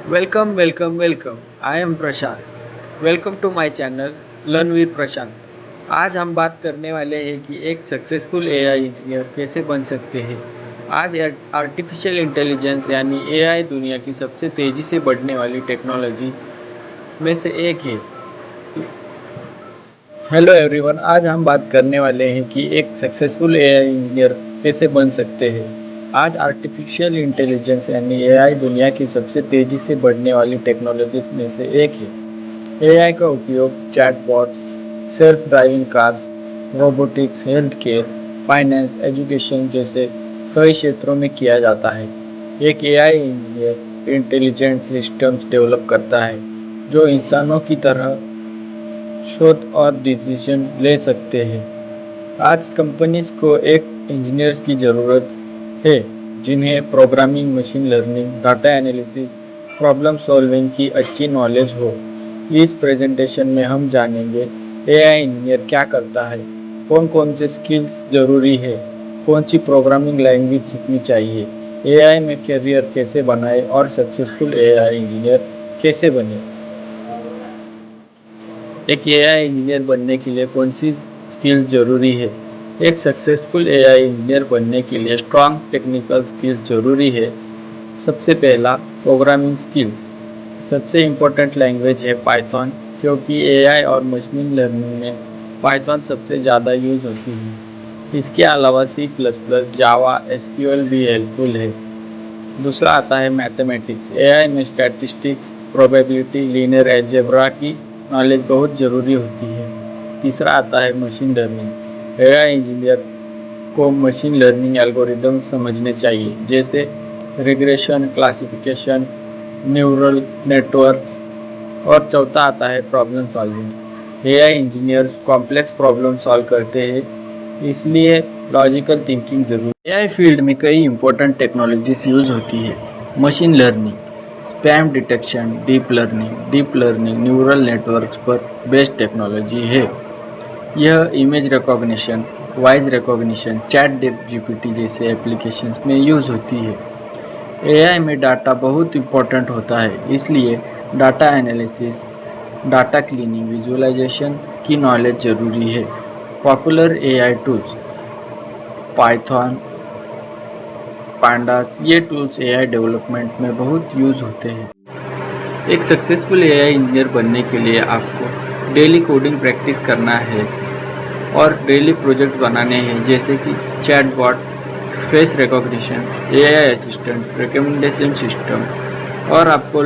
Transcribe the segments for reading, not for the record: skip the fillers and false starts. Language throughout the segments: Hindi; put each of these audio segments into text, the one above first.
Welcome, welcome, welcome. I am Prashant. Welcome to my channel learn with Prashant. आज हम बात करने वाले हैं कि एक सक्सेसफुल एआई इंजीनियर कैसे बन सकते हैं। आज आर्टिफिशियल इंटेलिजेंस यानी एआई दुनिया की सबसे तेज़ी से बढ़ने वाली टेक्नोलॉजी में से एक है। हेलो एवरीवन, आज हम बात करने वाले हैं कि एक सक्सेसफुल एआई इंजीनियर कैसे बन सकते हैं। आज आर्टिफिशियल इंटेलिजेंस यानी एआई दुनिया की सबसे तेज़ी से बढ़ने वाली टेक्नोलॉजी में से एक है। एआई का उपयोग chatbot, self driving cars, robotics, health care, finance, education जैसे कई क्षेत्रों में किया जाता है। एक AI engineer intelligent systems develop करता है जो इंसानों की तरह शोध और डिसीजन ले सकते हैं। आज कंपनीज को एक इंजीनियर्स की ज़रूरत है जिन्हें programming, machine learning, data analysis, problem solving की अच्छी नॉलेज हो। इस प्रेजेंटेशन में हम जानेंगे एआई इंजीनियर क्या करता है, कौन कौन से स्किल्स ज़रूरी है, कौन सी प्रोग्रामिंग लैंग्वेज सीखनी चाहिए, एआई में करियर कैसे बनाए और सक्सेसफुल एआई इंजीनियर कैसे बने। एक एआई इंजीनियर बनने के लिए कौन सी स्किल जरूरी है। एक सक्सेसफुल एआई इंजीनियर बनने के लिए स्ट्रॉन्ग टेक्निकल स्किल्स जरूरी है। सबसे पहला, प्रोग्रामिंग स्किल्स। सबसे इम्पोर्टेंट लैंग्वेज है पाइथन, क्योंकि एआई और मशीन लर्निंग में पाइथन सबसे ज़्यादा यूज होती है। इसके अलावा सी प्लस प्लस, जावा, एसक्यूएल भी हेल्पफुल है। दूसरा आता है मैथमेटिक्स। एआई में स्टैटिस्टिक्स, प्रोबेबिलिटी, लीनियर अलजेब्रा की नॉलेज बहुत ज़रूरी होती है। तीसरा आता है मशीन लर्निंग। एआई इंजीनियर को मशीन लर्निंग एल्गोरिदम समझने चाहिए, जैसे रिग्रेशन, क्लासिफिकेशन, न्यूरल नेटवर्क्स। और चौथा आता है problem solving. AI engineers complex problem solve करते हैं, इसलिए लॉजिकल थिंकिंग जरूरी। एआई फील्ड में कई इंपॉर्टेंट टेक्नोलॉजीज यूज होती है। Machine learning, spam detection, deep learning neural networks पर बेस्ड टेक्नोलॉजी है। यह image recognition, voice recognition, chat GPT जैसे एप्लीकेशंस में यूज होती है। एआई में डाटा बहुत इंपॉर्टेंट होता है, इसलिए data analysis, data cleaning, visualization की नॉलेज ज़रूरी है। Popular AI tools, Python, pandas, ये टूल्स एआई डेवलपमेंट में बहुत यूज होते हैं। एक सक्सेसफुल एआई इंजीनियर बनने के लिए आपको डेली कोडिंग प्रैक्टिस करना है और डेली प्रोजेक्ट बनाने हैं, जैसे कि chatbot, face recognition, AI assistant, recommendation system. और आपको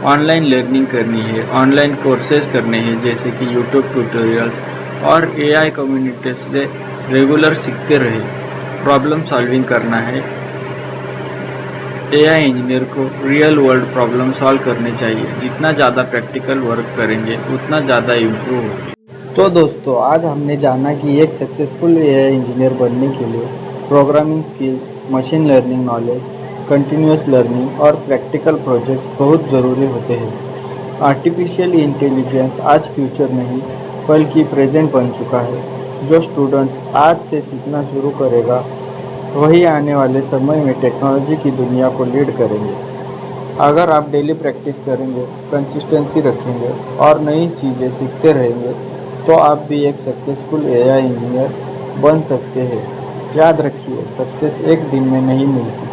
ऑनलाइन लर्निंग करनी है, ऑनलाइन कोर्सेज करने हैं, जैसे कि यूट्यूब ट्यूटोरियल्स और एआई कम्युनिटी से रेगुलर सीखते रहे। प्रॉब्लम सॉल्विंग करना है। एआई इंजीनियर को रियल वर्ल्ड प्रॉब्लम सॉल्व करने चाहिए। जितना ज़्यादा प्रैक्टिकल वर्क करेंगे उतना ज़्यादा इम्प्रूव होगी। तो दोस्तों, आज हमने जाना कि एक सक्सेसफुल एआई इंजीनियर बनने के लिए programming skills, machine learning knowledge, continuous learning और प्रैक्टिकल प्रोजेक्ट्स बहुत ज़रूरी होते हैं। आर्टिफिशियल इंटेलिजेंस आज फ्यूचर नहीं बल्कि प्रेजेंट बन चुका है। जो स्टूडेंट्स आज से सीखना शुरू करेगा वही आने वाले समय में टेक्नोलॉजी की दुनिया को लीड करेंगे। अगर आप डेली प्रैक्टिस करेंगे, कंसिस्टेंसी रखेंगे और नई चीज़ें सीखते रहेंगे तो आप भी एक सक्सेसफुल एआई इंजीनियर बन सकते हैं। याद रखिए, सक्सेस एक दिन में नहीं मिलती,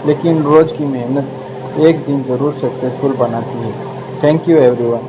लेकिन रोज़ की मेहनत एक दिन ज़रूर सक्सेसफुल बनाती है। Thank you everyone.